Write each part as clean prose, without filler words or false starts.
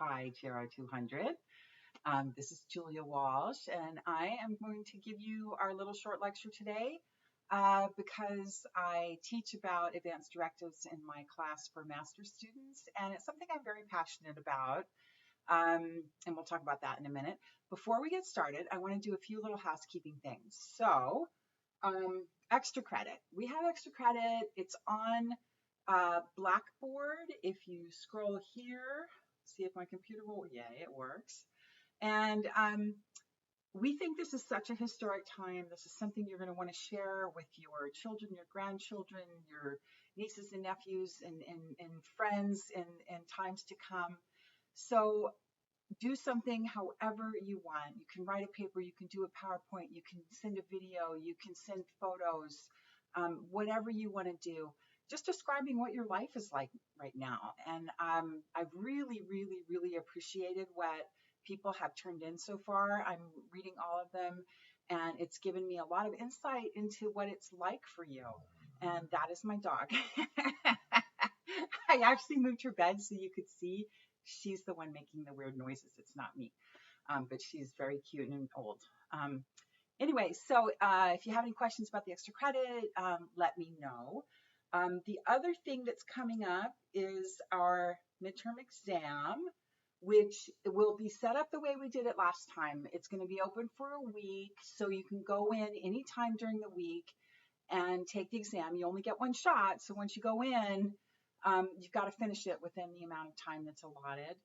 Hi, GR200. This is Julia Walsh, and I am going to give you our little short lecture today because I teach about advanced directives in my class for master's students, and it's something I'm very passionate about. And we'll talk about that in a minute. Before we get started, I want to do a few little housekeeping things. So, extra credit. We have extra credit. It's on Blackboard. If you scroll here, see if my computer will, yeah, it works. And we think this is such a historic time. This is something you're going to want to share with your children, your grandchildren, your nieces and nephews, and friends in times to come. So do something however you want. You can write a paper, you can do a PowerPoint, you can send a video, you can send photos, whatever you want to do. Just describing what your life is like right now. And I've really appreciated what people have turned in so far. I'm reading all of them, and it's given me a lot of insight into what it's like for you. And that is my dog. I actually moved her bed so you could see. She's the one making the weird noises. It's not me. But she's very cute and old. Anyway, so if you have any questions about the extra credit, let me know. The other thing that's coming up is our midterm exam, which will be set up the way we did it last time. It's going to be open for a week, so you can go in anytime during the week and take the exam. You only get one shot, so once you go in, you've got to finish it within the amount of time that's allotted.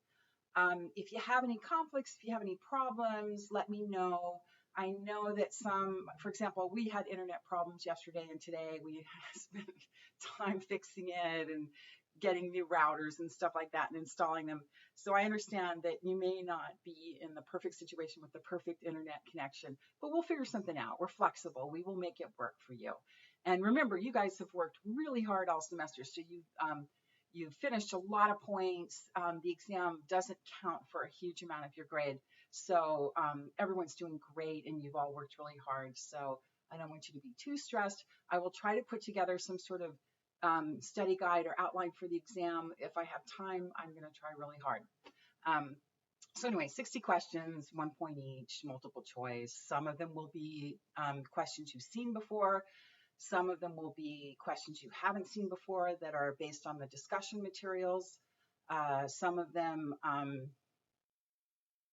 If you have any conflicts, if you have any problems, let me know. I know that some, for example, we had internet problems yesterday and today. We spent time fixing it and getting new routers and stuff like that and installing them. So I understand that you may not be in the perfect situation with the perfect internet connection, but we'll figure something out. We're flexible. We will make it work for you. And remember, you guys have worked really hard all semester, so you've finished a lot of points. The exam doesn't count for a huge amount of your grade. So everyone's doing great and you've all worked really hard. So I don't want you to be too stressed. I will try to put together some sort of study guide or outline for the exam. If I have time, I'm going to try really hard. So anyway, 60 questions, 1 point each, multiple choice. Some of them will be questions you've seen before. Some of them will be questions you haven't seen before that are based on the discussion materials. Some of them,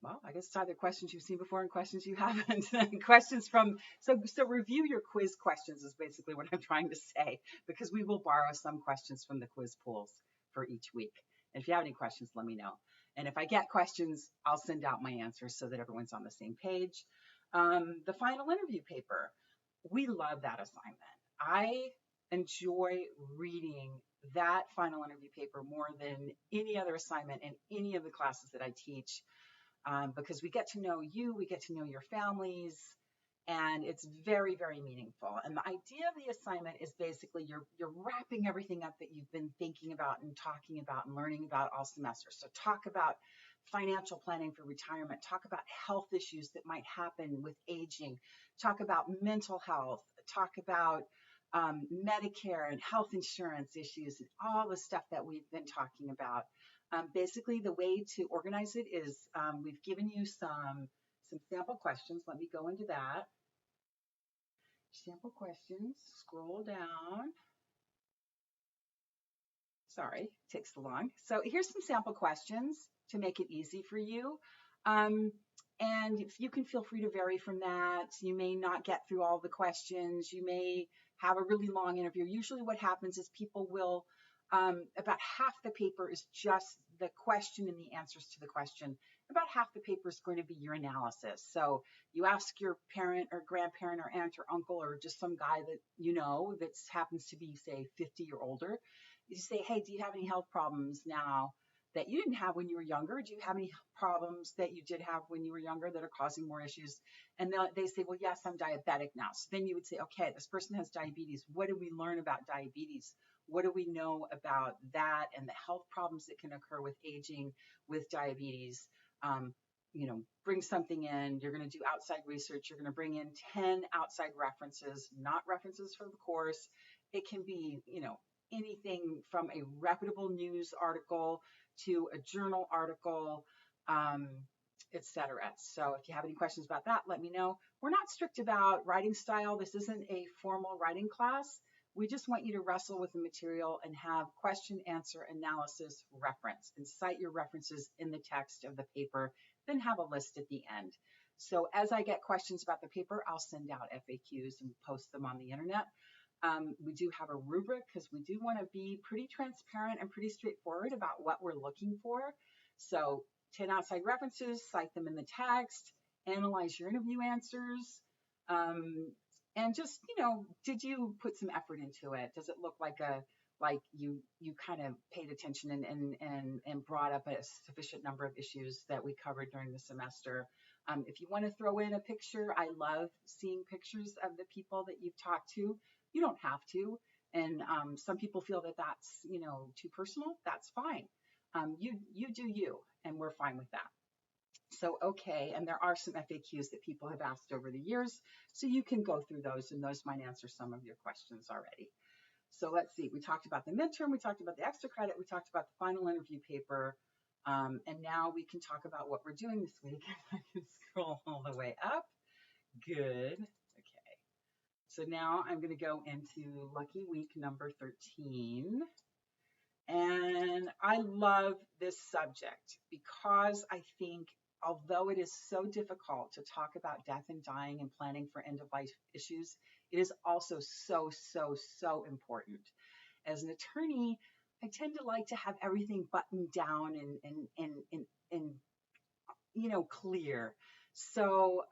well, I guess it's either questions you've seen before and questions you haven't. Questions from, so review your quiz questions is basically what I'm trying to say, because we will borrow some questions from the quiz pools for each week. And if you have any questions, let me know. And if I get questions, I'll send out my answers so that everyone's on the same page. The final interview paper, we love that assignment. I enjoy reading that final interview paper more than any other assignment in any of the classes that I teach, because we get to know you, we get to know your families, and it's very meaningful. And the idea of the assignment is basically you're wrapping everything up that you've been thinking about and talking about and learning about all semester. So talk about financial planning for retirement, talk about health issues that might happen with aging, talk about mental health, talk about Medicare and health insurance issues and all the stuff that we've been talking about. Basically, the way to organize it is we've given you some sample questions. Let me go into that. Sample questions, scroll down. Sorry, it takes so long. So here's some sample questions to make it easy for you. And if you can feel free to vary from that. You may not get through all the questions. You may have a really long interview. Usually what happens is people will, about half the paper is just the question and the answers to the question. About half the paper is going to be your analysis. So you ask your parent or grandparent or aunt or uncle or just some guy that you know that happens to be, say, 50 or older. You say, hey, do you have any health problems now that you didn't have when you were younger? Do you have any problems that you did have when you were younger that are causing more issues? And they say, well, yes, I'm diabetic now. So then you would say, okay, this person has diabetes. What do we learn about diabetes? What do we know about that and the health problems that can occur with aging, with diabetes? Bring something in. You're going to do outside research. You're going to bring in 10 outside references, not references from the course. It can be, anything from a reputable news article to a journal article, um, etc. So if you have any questions about that, let me know. We're not strict about writing style. This isn't a formal writing class. We just want you to wrestle with the material and have question, answer, analysis, reference, and cite your references in the text of the paper, then have a list at the end. So as I get questions about the paper, I'll send out FAQs and post them on the internet. We do have a rubric because we do want to be pretty transparent and pretty straightforward about what we're looking for. So 10 outside references, cite them in the text, analyze your interview answers, and just, did you put some effort into it? Does it look like you kind of paid attention and brought up a sufficient number of issues that we covered during the semester? If you want to throw in a picture, I love seeing pictures of the people that you've talked to. You don't have to. And some people feel that that's, too personal. That's fine. You do you, and we're fine with that. So, okay, and there are some FAQs that people have asked over the years, so you can go through those, and those might answer some of your questions already. So let's see, we talked about the midterm, we talked about the extra credit, we talked about the final interview paper, and now we can talk about what we're doing this week. I can scroll all the way up. Good. Okay. So now I'm going to go into lucky week number 13. And I love this subject because I think although it is so difficult to talk about death and dying and planning for end-of-life issues, it is also so, so, so important. As an attorney, I tend to like to have everything buttoned down and clear. So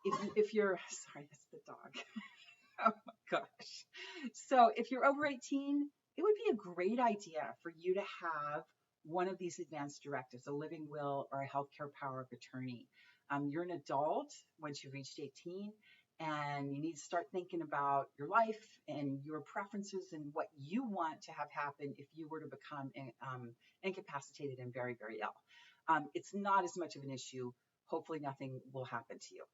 if you're, sorry, that's the dog. Oh my gosh. So if you're over 18, it would be a great idea for you to have one of these advanced directives, a living will or a healthcare power of attorney. You're an adult once you've reached 18, and you need to start thinking about your life and your preferences and what you want to have happen if you were to become incapacitated and very, very ill. It's not as much of an issue. Hopefully nothing will happen to you.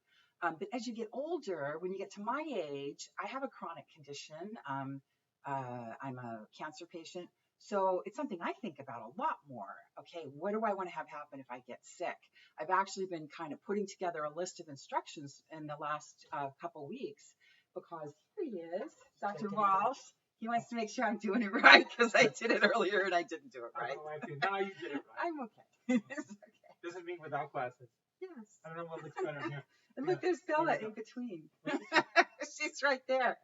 But as you get older, when you get to my age, I have a chronic condition. I'm a cancer patient. So it's something I think about a lot more. Okay, what do I want to have happen if I get sick? I've actually been kind of putting together a list of instructions in the last couple weeks because here he is, Dr. Walsh. He wants to make sure I'm doing it right because I did it earlier and I didn't do it right. Now you did it right. I'm okay. It's okay. Doesn't mean without glasses. Yes. I don't know what looks better here. And look, there's Bella in between. She's right there.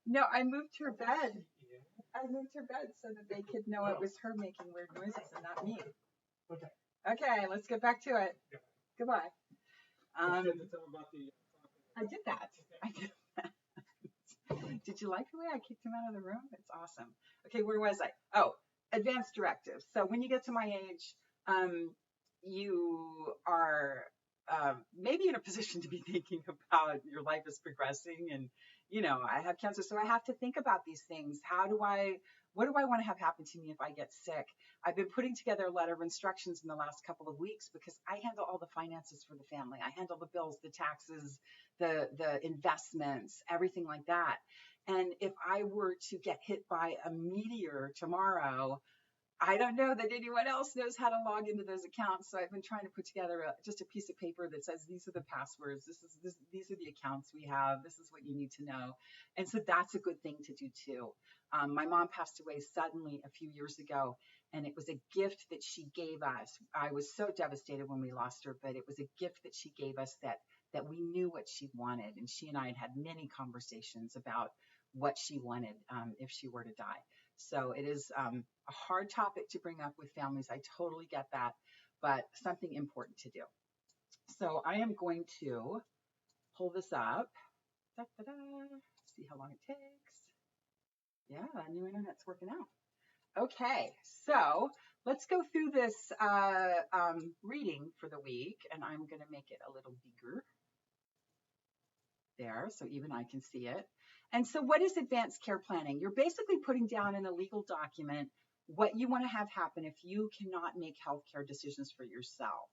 No, I moved her bed. I moved her bed so that they could know it was her making weird noises and not me. Okay, let's get back to it. Goodbye. I did that. Did you like the way I kicked him out of the room? It's awesome. Okay, where was I? Oh, advanced directives. So when you get to my age, you are maybe in a position to be thinking about your life is progressing and, I have cancer, so I have to think about these things. What do I want to have happen to me if I get sick? I've been putting together a letter of instructions in the last couple of weeks because I handle all the finances for the family. I handle the bills, the taxes, the investments, everything like that. And if I were to get hit by a meteor tomorrow, I don't know that anyone else knows how to log into those accounts. So I've been trying to put together just a piece of paper that says, these are the passwords. These are the accounts we have. This is what you need to know. And so that's a good thing to do too. My mom passed away suddenly a few years ago, and it was a gift that she gave us. I was so devastated when we lost her, but it was a gift that she gave us that we knew what she wanted. And she and I had many conversations about what she wanted if she were to die. So it is a hard topic to bring up with families. I totally get that, but something important to do. So I am going to pull this up. See how long it takes. Yeah, that new internet's working out. Okay, so let's go through this reading for the week, and I'm going to make it a little bigger. There, so even I can see it. And so what is advanced care planning? You're basically putting down in a legal document what you want to have happen if you cannot make healthcare decisions for yourself.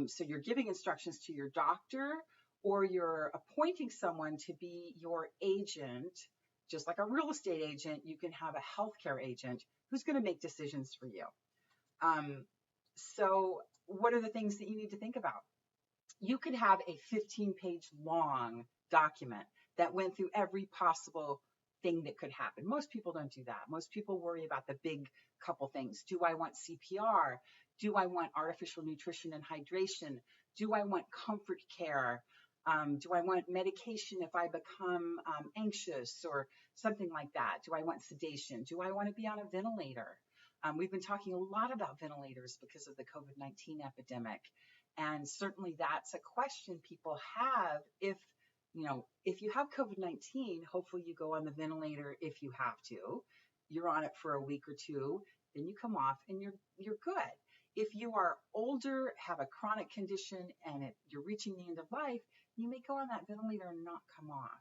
So you're giving instructions to your doctor, or you're appointing someone to be your agent just like a real estate agent, you can have a healthcare agent who's going to make decisions for you. So what are the things that you need to think about? You could have a 15-page long document that went through every possible thing that could happen. Most people don't do that. Most people worry about the big couple things. Do I want CPR? Do I want artificial nutrition and hydration? Do I want comfort care? Do I want medication if I become anxious or something like that? Do I want sedation? Do I want to be on a ventilator? We've been talking a lot about ventilators because of the COVID-19 epidemic. And certainly that's a question people have. If you have COVID-19, hopefully you go on the ventilator if you have to. You're on it for a week or two, then you come off and you're good. If you are older, have a chronic condition, and you're reaching the end of life, you may go on that ventilator and not come off.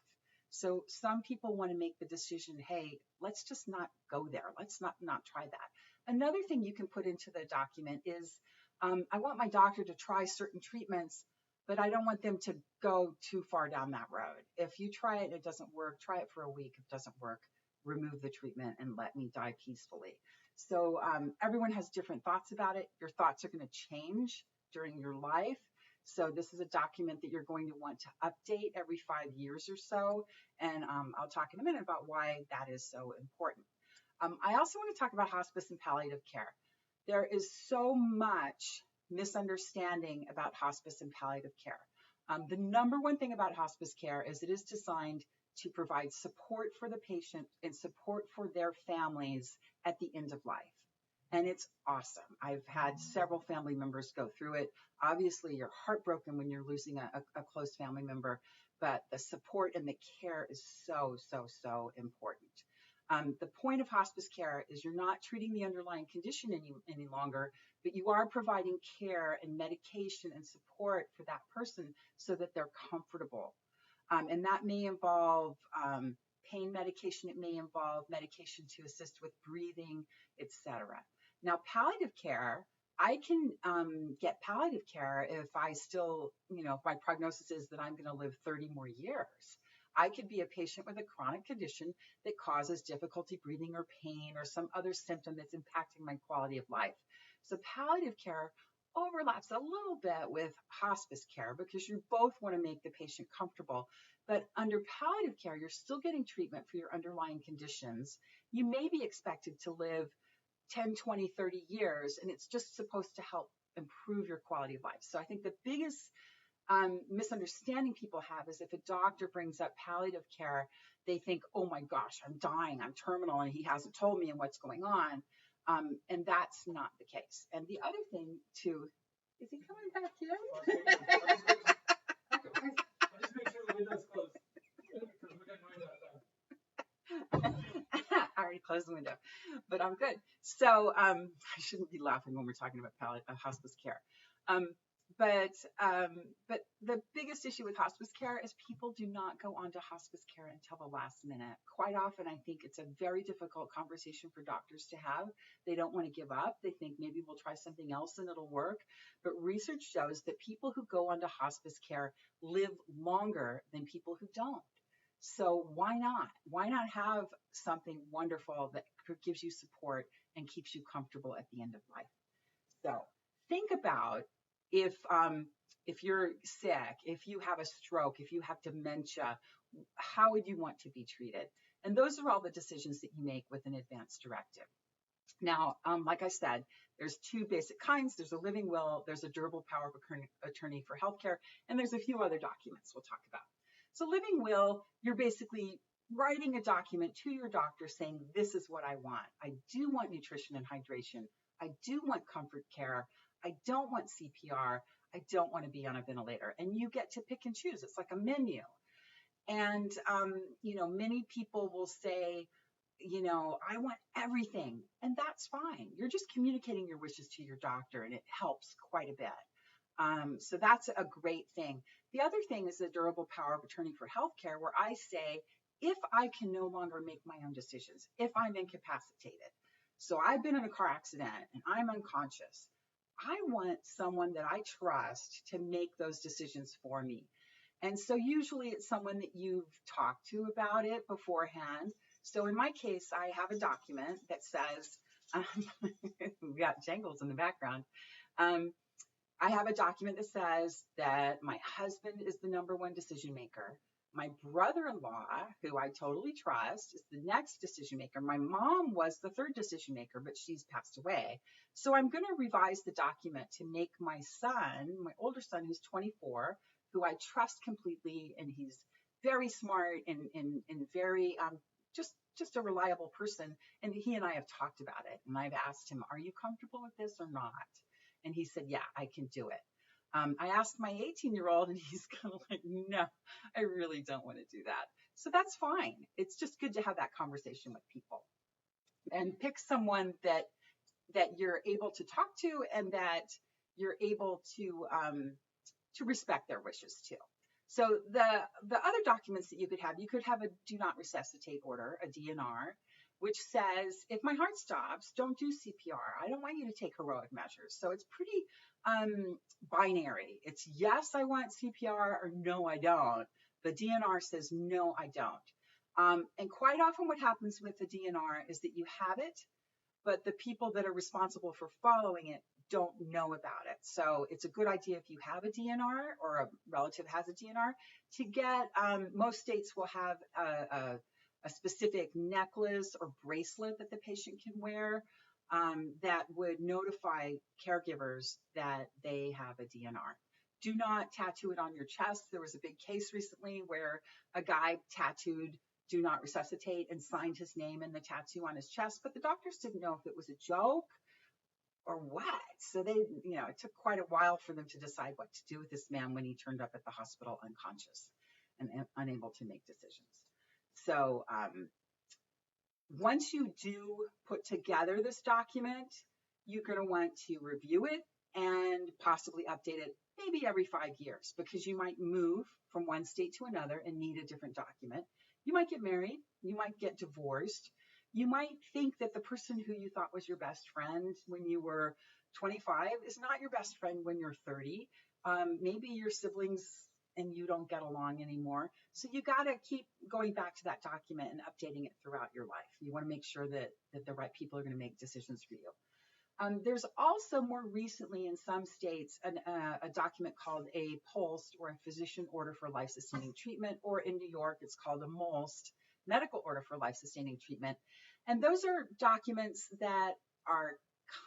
So some people want to make the decision, hey, let's just not go there. Let's not try that. Another thing you can put into the document is, I want my doctor to try certain treatments, but I don't want them to go too far down that road. If you try it and it doesn't work, try it for a week. If it doesn't work, remove the treatment and let me die peacefully. So everyone has different thoughts about it. Your thoughts are going to change during your life. So this is a document that you're going to want to update every 5 years or so. And I'll talk in a minute about why that is so important. I also want to talk about hospice and palliative care. There is so much misunderstanding about hospice and palliative care. The number one thing about hospice care is it is designed to provide support for the patient and support for their families at the end of life. And it's awesome. I've had several family members go through it. Obviously, you're heartbroken when you're losing a close family member, but the support and the care is so, so, so important. The point of hospice care is you're not treating the underlying condition any longer, but you are providing care and medication and support for that person so that they're comfortable. And that may involve pain medication. It may involve medication to assist with breathing, etc. Now, palliative care, I can get palliative care if I still, if my prognosis is that I'm going to live 30 more years. I could be a patient with a chronic condition that causes difficulty breathing or pain or some other symptom that's impacting my quality of life. So palliative care overlaps a little bit with hospice care because you both want to make the patient comfortable. But under palliative care, you're still getting treatment for your underlying conditions. You may be expected to live 10, 20, 30 years, and it's just supposed to help improve your quality of life. So I think the biggest misunderstanding people have is if a doctor brings up palliative care, they think, oh my gosh, I'm dying, I'm terminal, and he hasn't told me what's going on. And that's not the case. And the other thing too, is he coming back in? I'll just make sure the window's closed. Because we're getting noise outside. I already closed the window, but I'm good. So I shouldn't be laughing when we're talking about hospice care. But the biggest issue with hospice care is people do not go on to hospice care until the last minute. Quite often, I think it's a very difficult conversation for doctors to have. They don't want to give up. They think maybe we'll try something else and it'll work. But research shows that people who go on to hospice care live longer than people who don't. So why not? Why not have something wonderful that gives you support and keeps you comfortable at the end of life? So think about if you're sick, if you have a stroke, if you have dementia, how would you want to be treated? And those are all the decisions that you make with an advance directive. Now, like I said, there's two basic kinds. There's a living will, there's a durable power of attorney for healthcare, and there's a few other documents we'll talk about. So living will, you're basically writing a document to your doctor saying, this is what I want. I do want nutrition and hydration. I do want comfort care. I don't want CPR. I don't want to be on a ventilator. And you get to pick and choose. It's like a menu. And, many people will say, I want everything. And that's fine. You're just communicating your wishes to your doctor, and it helps quite a bit. So that's a great thing. The other thing is the durable power of attorney for healthcare, where I say, if I can no longer make my own decisions, if I'm incapacitated, so I've been in a car accident and I'm unconscious, I want someone that I trust to make those decisions for me. And so usually it's someone that you've talked to about it beforehand. So in my case, I have a document that says, we got jangles in the background. Um, I have a document that says that my husband is the number one decision maker. My brother-in-law, who I totally trust, is the next decision maker. My mom was the third decision maker, but she's passed away. So I'm going to revise the document to make my son, my older son, who's 24, who I trust completely, and he's very smart and very just a reliable person. And he and I have talked about it. And I've asked him, are you comfortable with this or not? And he said, yeah, I can do it. I asked my 18-year-old, and he's kind of like, no, I really don't want to do that. So that's fine. It's just good to have that conversation with people and pick someone that you're able to talk to and that you're able to respect their wishes too. So the other documents that you could have a do not resuscitate order, a DNR, which says, if my heart stops, don't do CPR. I don't want you to take heroic measures. So it's pretty binary. It's yes, I want CPR, or no, I don't. The DNR says, no, I don't. And quite often what happens with the DNR is that you have it, but the people that are responsible for following it don't know about it. So it's a good idea if you have a DNR or a relative has a DNR to get, most states will have a specific necklace or bracelet that the patient can wear that would notify caregivers that they have a DNR. Do not tattoo it on your chest. There was a big case recently where a guy tattooed do not resuscitate and signed his name in the tattoo on his chest, but the doctors didn't know if it was a joke or what. So they, it took quite a while for them to decide what to do with this man when he turned up at the hospital unconscious and unable to make decisions. So once you do put together this document, you're going to want to review it and possibly update it maybe every 5 years, because you might move from one state to another and need a different document. You might get married. You might get divorced. You might think that the person who you thought was your best friend when you were 25 is not your best friend when you're 30. Maybe your siblings and you don't get along anymore. So you got to keep going back to that document and updating it throughout your life. You want to make sure that the right people are going to make decisions for you. There's also more recently in some states a document called a POLST, or a physician order for life-sustaining treatment, or in New York it's called a MOLST, medical order for life-sustaining treatment. And those are documents that are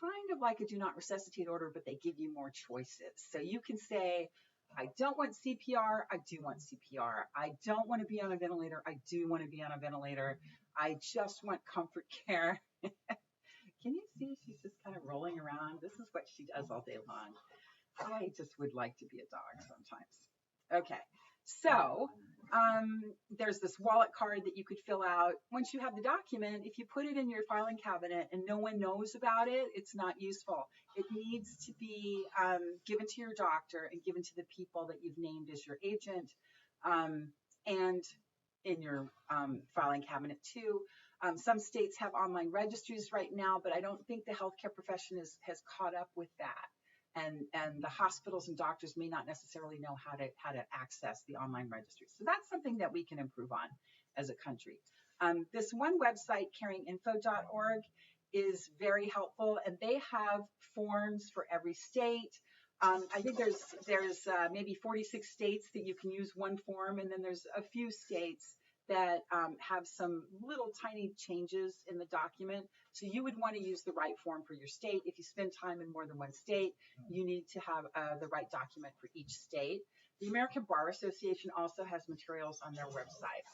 kind of like a do not resuscitate order, but they give you more choices. So you can say, I don't want CPR, I do want CPR. I don't want to be on a ventilator, I do want to be on a ventilator. I just want comfort care. Can you see she's just kind of rolling around? This is what she does all day long. I just would like to be a dog sometimes. Okay, so there's this wallet card that you could fill out. Once you have the document, if you put it in your filing cabinet and no one knows about it, it's not useful. It needs to be given to your doctor and given to the people that you've named as your agent, and in your filing cabinet too. Some states have online registries right now, but I don't think the healthcare profession has caught up with that. And the hospitals and doctors may not necessarily know how to access the online registry. So that's something that we can improve on as a country. This one website, caringinfo.org, is very helpful, and they have forms for every state. I think there's maybe 46 states that you can use one form, and then there's a few states that have some little tiny changes in the document. So you would want to use the right form for your state. If you spend time in more than one state, you need to have the right document for each state. The American Bar Association also has materials on their website.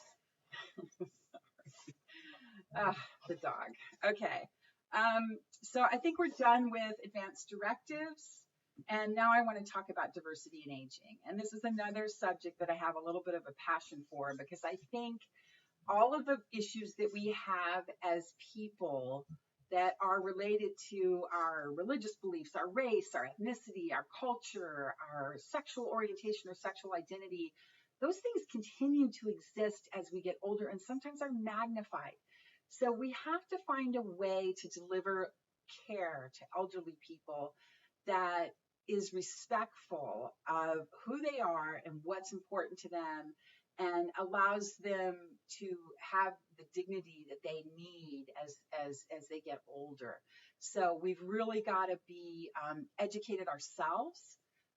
The dog. Okay. So I think we're done with advanced directives. And now I want to talk about diversity and aging. And this is another subject that I have a little bit of a passion for, because I think all of the issues that we have as people that are related to our religious beliefs, our race, our ethnicity, our culture, our sexual orientation or sexual identity, those things continue to exist as we get older and sometimes are magnified. So we have to find a way to deliver care to elderly people that is respectful of who they are and what's important to them, and allows them to have the dignity that they need as they get older. So we've really got to be educated ourselves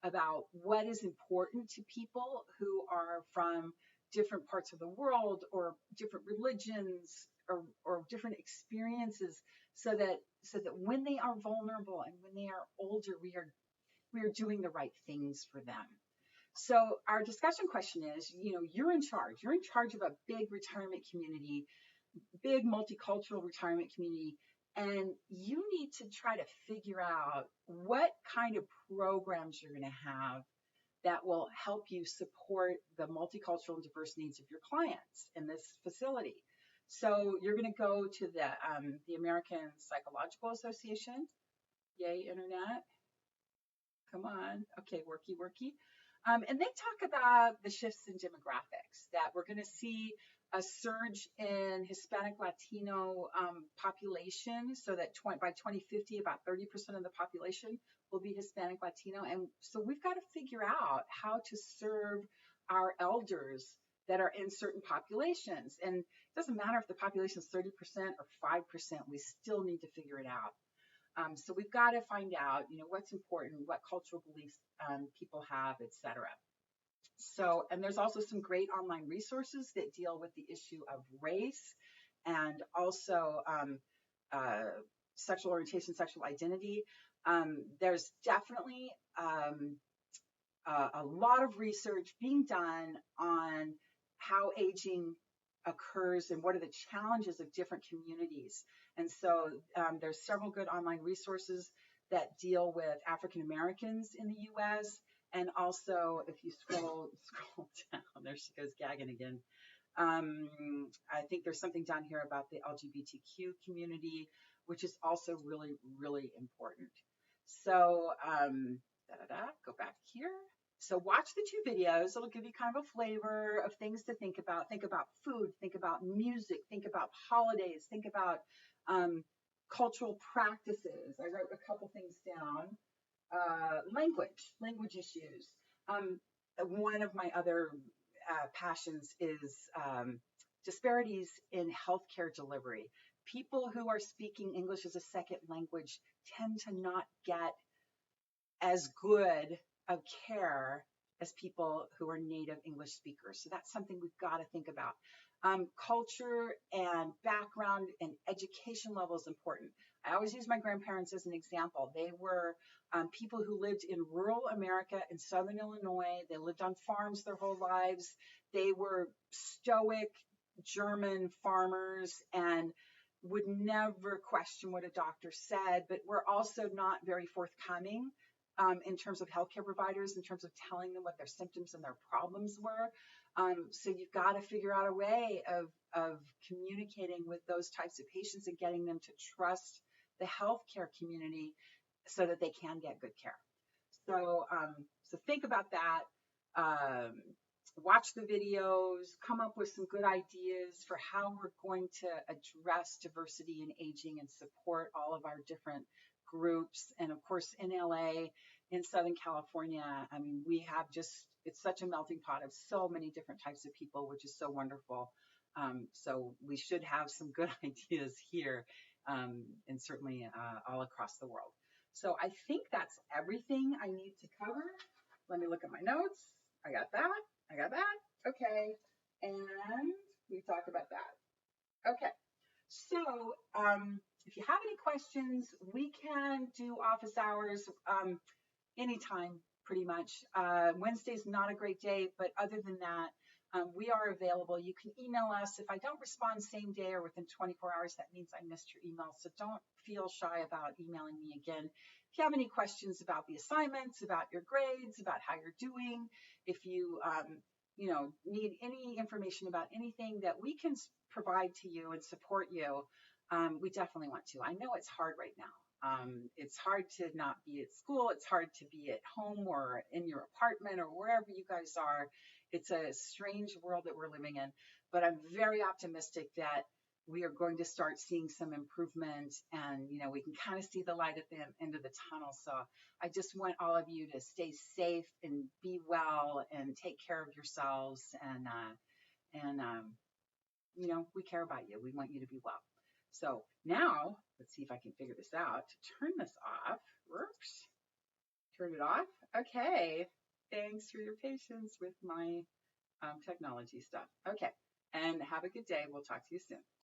about what is important to people who are from different parts of the world or different religions or different experiences, so that when they are vulnerable and when they are older, we are doing the right things for them. So our discussion question is, you're in charge. You're in charge of a big retirement community, big multicultural retirement community, and you need to try to figure out what kind of programs you're going to have that will help you support the multicultural and diverse needs of your clients in this facility. So you're going to go to the American Psychological Association. Yay, internet. Come on. Okay, worky, worky. And they talk about the shifts in demographics, that we're going to see a surge in Hispanic Latino population, so that by 2050, about 30% of the population will be Hispanic Latino. And so we've got to figure out how to serve our elders that are in certain populations. And it doesn't matter if the population is 30% or 5%, we still need to figure it out. So we've got to find out, what's important, what cultural beliefs people have, etc. So, and there's also some great online resources that deal with the issue of race and also sexual orientation, sexual identity. There's definitely a lot of research being done on how aging occurs and what are the challenges of different communities. And so there's several good online resources that deal with African Americans in the U.S. And also, if you scroll down, there she goes gagging again. I think there's something down here about the LGBTQ community, which is also really, really important. So go back here. So watch the two videos. It'll give you kind of a flavor of things to think about. Think about food, think about music, think about holidays, think about cultural practices. I wrote a couple things down. Language issues. One of my other passions is disparities in healthcare delivery. People who are speaking English as a second language tend to not get as good of care as people who are native English speakers. So that's something we've got to think about. Culture and background and education level is important. I always use my grandparents as an example. They were people who lived in rural America in southern Illinois. They lived on farms their whole lives. They were stoic German farmers and would never question what a doctor said, but were also not very forthcoming in terms of healthcare providers, in terms of telling them what their symptoms and their problems were. So you've got to figure out a way of communicating with those types of patients and getting them to trust the healthcare community so that they can get good care. So think about that. Watch the videos, come up with some good ideas for how we're going to address diversity in aging and support all of our different groups. And of course, in LA, in Southern California, I mean, we have it's such a melting pot of so many different types of people, which is so wonderful. So we should have some good ideas here and certainly all across the world. So I think that's everything I need to cover. Let me look at my notes. I got that. Okay. And we talked about that. Okay. So if you have any questions, we can do office hours anytime, pretty much. Wednesday's not a great day, but other than that, we are available. You can email us. If I don't respond same day or within 24 hours, that means I missed your email. So don't feel shy about emailing me again. If you have any questions about the assignments, about your grades, about how you're doing, if you need any information about anything that we can provide to you and support you, we definitely want to. I know it's hard right now. It's hard to not be at school. It's hard to be at home or in your apartment or wherever you guys are. It's a strange world that we're living in, but I'm very optimistic that we are going to start seeing some improvement, and we can kind of see the light at the end of the tunnel. So I just want all of you to stay safe and be well and take care of yourselves, and we care about you. We want you to be well. So now let's see if I can figure this out to turn this off. Whoops. Turn it off. Okay. Thanks for your patience with my technology stuff. Okay. And have a good day. We'll talk to you soon.